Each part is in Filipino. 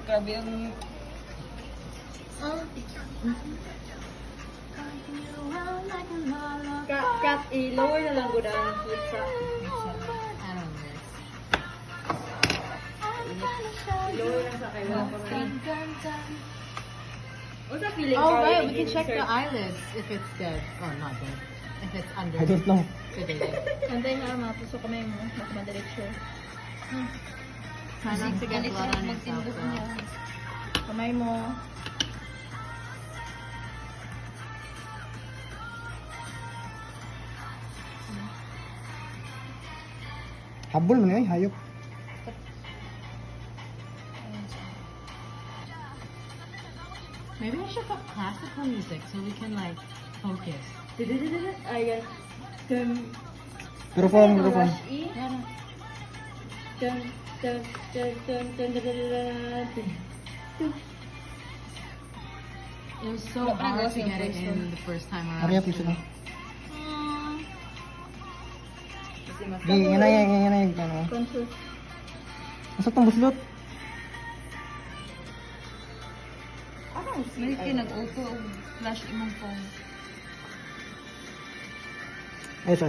Grabe yung... Kat, i-lower na lang ko na ang heat sa... I-lower lang sa kayo. What's that feeling? Oh, right. We can check the eyelids if it's dead. Or not dead. If it's under. I don't know. Sedated. Santay nga, mapuso kamay mo. Makamandiretso. Try not to get blood on yourself, girl. Kamay mo. Habol mo na hayop. Maybe I should put classical music so we can like focus. Ayan. Dun. Perform. Rush E. Dun, dun, dun, dun, dun, dun, dun, dun. It was so hard to get it in the first time around. Hurry up, please. Ano? Kasi mas... Yan na yung ano. Contour. Masok tong buslot. May kinag-auto flash imong phone. Ay, sa.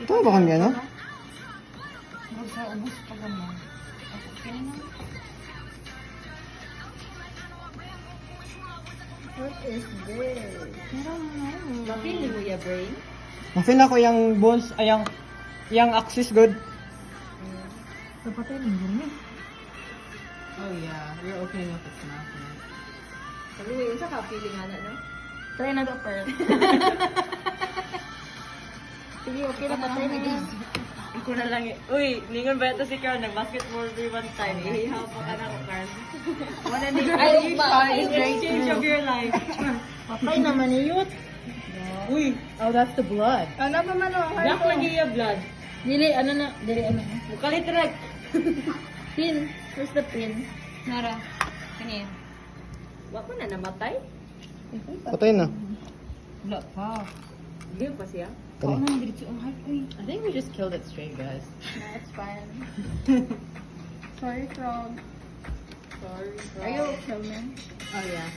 Ito ba kami ano? Bro, sa ubos pa gano'n. Okay na. What is this? Mapili mo ya brain? Ma-feel ako yung bones, ay yung axis good. Napatay mo yun eh. Oh yeah, we're opening up its mouth now. Sabi mo yun sa ka-feeling nga na, no? Try na to, Pearl. Sige, okay na, patay na yun. Ako na lang eh. Uy, ningon ba ito si Carl? Nag-basketball day one time. Ihihaw pa ka na ko, Carl. Wala din. Ay, In exchange of your life. Patay naman eh, yun. Uy! Oh, that's the blood. Ano pa man o? Black lagi yung blood. Dili, ano na? Dili, ano? Bukalitrag. Pin. Where's the pin? Nara. Kanya. Wako na namatay? Patay na. Wala pa. Hindi pa siya. Oo na, diretso ang hype. Uy. I think we just killed it straight, guys. That's fine. Sorry, frog. Sorry, frog. Are you okay, man? Oh yeah.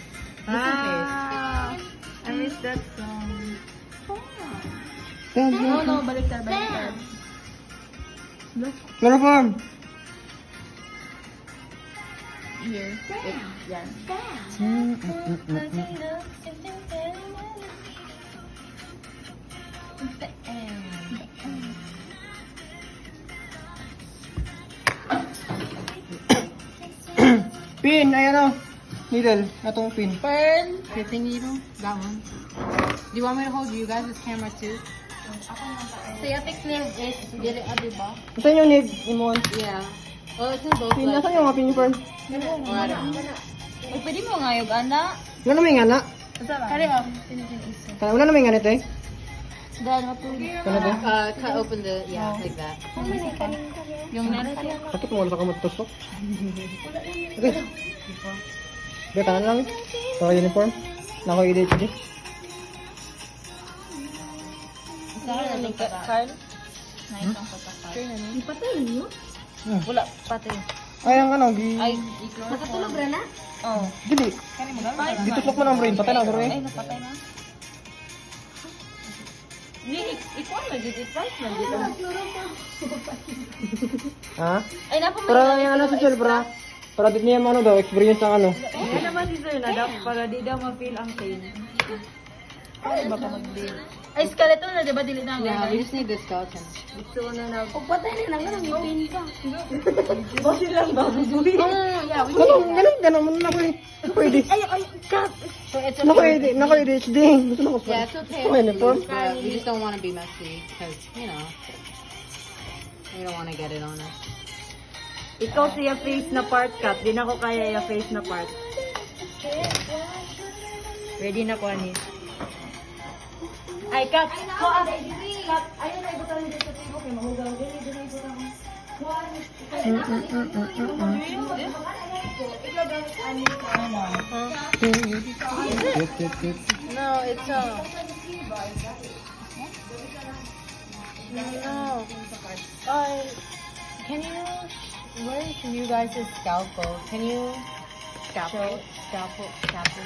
Just in case. I miss that song. Yan. No, baliktad. Chloroform. Here. Yan. Pin, ayan o. Needle, atong pin. Pearl. Your thingy needle? That one. Do you want me to hold you guys' camera too? Sciatic nerve is, dili, diba? Saan yung need mo? Yeah. Oh, it's in both Pin, legs. nasan yung mga pin ni Fern? Oh, I don't know. Uy, pwede mo nga yung ana. Wala na may ngana. Kari, Wala na may ngana ito eh. Dahil matuli. Kano to? Cut open the, yeah, like that. Yung nara siya. Bakit mo wala sa kamot tusok? Okay. Gaya kanan lang eh. Sa uniform. Nako i-DHD. Saan na Carl? Naitang patakal. Ipatay niyo? Wala, pati. Ay, ang ano, Ay, Nakatulog na na? Oo. Dili. Kani mo gamit. Dituklok mo ng brain. Patay na, bro Ay, eh. napatay na. Hindi, ikuan na, dito price na dito. Ha? Ay, napa mo. Para yung ano si Sel, para di niya ano daw, experience ng ano. Kaya naman si Sir na dapat para di daw ma-feel ang pain. Ay, baka mag-deal. Ay, skeleton na, diba? Dili na ang Yeah, we just need the skeleton. Gusto na na. Kung patay na lang, may pain ka. Bosin lang ba? Yeah, we Ganun mo na ako eh. Pwede. ay, cut! So it's Nako okay. ADHD. Gusto na ko. Yeah, it's okay. Ano, uniform? But we just don't want to be messy because, you know, we don't want to get it on us. Ikaw siya face na part cut. Di na ko kaya yung face na part. Ready na ko, ani. Ay, cut! Cut! Ayun na, ibutan mo dito sa table. Kaya mahugaw. Dili na ibutan mo. No, it's no. Can you Where is you guys' scalpel? Can you scalpel? Scalpel. Scalpel?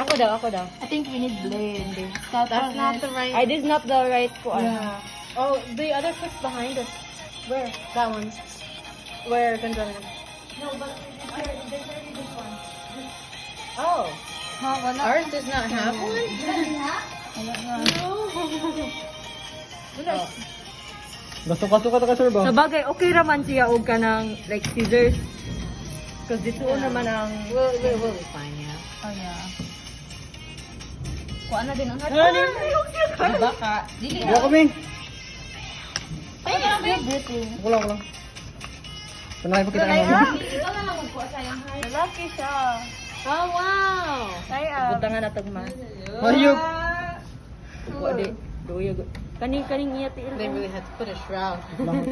Ako daw. I think we need blade. That's not the right. I did not the right ko. Yeah. Oh, the other foot's behind us. Where? That one. Where? Control. No, but there's already this one. Oh, Ha, wala. ours does not have one. Wala nga. Oh. Gasto-gasto ka sir ba? Sa bagay, okay raman siya og ka ng like scissors. Because dito naman ang... We'll be fine, yeah. Oh, yeah. Kuha na din ang heart. Diba ka? Dili Buka kami. Ay, everything. Ako lang. Panay pa kita ng mama. Ikaw na lang magkuha sa yung heart. Lalaki siya. Oh, wow. Ay, butangan na tagma. Hayop. Kuha di. Doyo. Kaning iya tiil. They really had to put a shroud. Lang.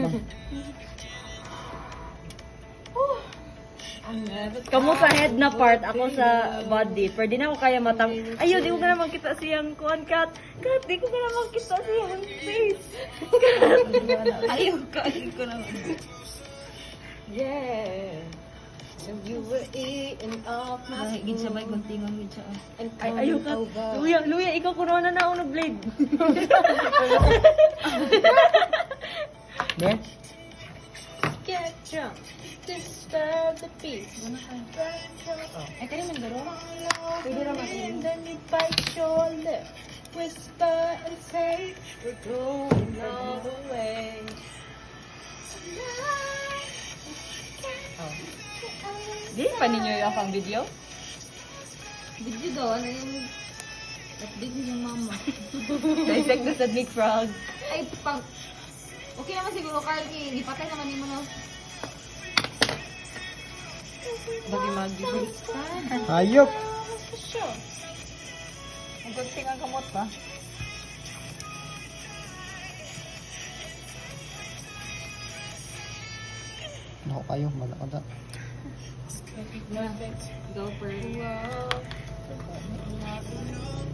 Kamu sa head na part, ako sa body. Pero di na ako kaya matang... Ayaw, di ko ka naman kita siyang kuhan, Kat. Kat, di ko ka naman kita siyang face. Ayaw ka. Ayaw ko naman. Yeah. And you were eating off my Ay, gid sabay guntingan gid siya. and Ay, ayaw ka. Luya, ikaw kuno na ako ng blade. Be? Get drunk. Disturb the peace. Ay, kani man garo. Pwede naman. And then you bite your lip. Whisper and say, we're going all the way. Oh. Di pa ninyo yung pang video? Video daw, ano yung... Update niyo yung mama. Dissect na sa Nick Frog. Ay, pang... Okay naman siguro, Carl. Di patay naman yung mga... Bagi mag-gibulis. Hayop. Magkunting ang kamot ba? Ako kayo, malakada. Go for it.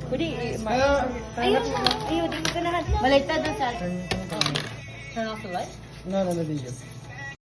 Kudi, ayaw, di ko ganahan. Baliktad na sa... Turn off the light? No, video.